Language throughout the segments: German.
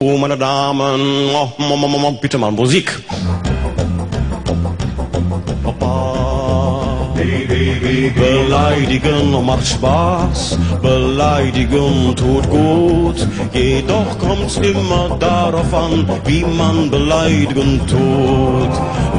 Oh, meine Damen, bitte mal Musik. Beleidigen macht Spaß, beleidigen tut gut, jedoch kommt's immer darauf an, wie man beleidigen tut.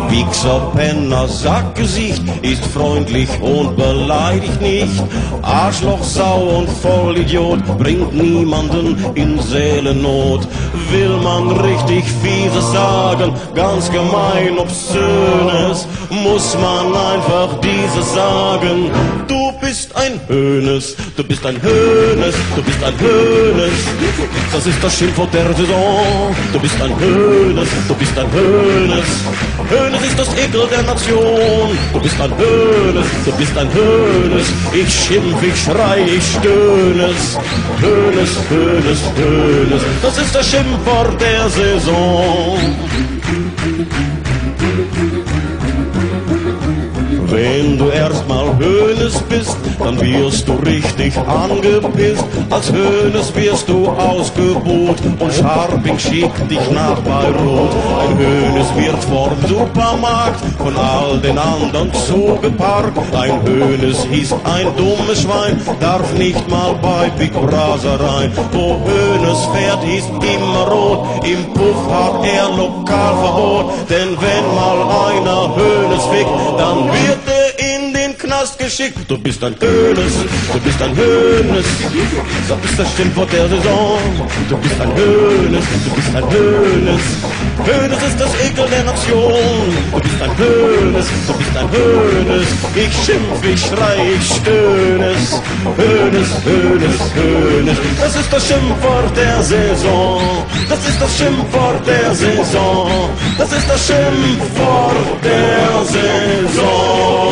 Wichser, Penner, Sackgesicht ist freundlich und beleidigt nicht. Arschloch, Sau und Vollidiot bringt niemanden in Seelennot. Will man richtig Fieses sagen, ganz gemein Obszönes, muss man einfach dieses sagen. Du bist ein Hönes, du bist ein Hönes, du bist ein Hönes. Das ist das Schimpfwort der Saison. Du bist ein Hönes, du bist ein Hönes. Hönes ist das Ekel der Nation. Du bist ein Hönes, du bist ein Hönes. Ich schimpf, ich schrei, ich stöhnes. Hönes, Hönes, Hönes. Das ist das Schimpfwort der Saison. Wenn du erstmal Hönes bist, dann wirst du richtig angepisst. Als Hönes wirst du ausgebuht und Scharping schickt dich nach Beirut. Ein Hönes wird vorm Supermarkt von all den anderen zugeparkt. Ein Hönes hieß ein dummes Schwein, darf nicht mal bei Big Brother rein. Wo Hönes fährt, ist immer rot, im Puff hat er Lokalverbot. Denn wenn mal einer Hönes fickt, dann wird in den Knast geschickt. Du bist ein Hönes, du bist ein Hönes. Das ist das Schimpfwort der Saison. Du bist ein Hönes, du bist ein Hönes. Hönes ist das Ekel der Nation. Du bist ein Hönes, du bist ein Hönes. Ich schimpf, ich schrei, ich stöhnes. Hönes, Hönes, Hönes. Das ist das Schimpfwort der Saison. Das ist das Schimpfwort der Saison. Das ist das Schimpfwort der Saison.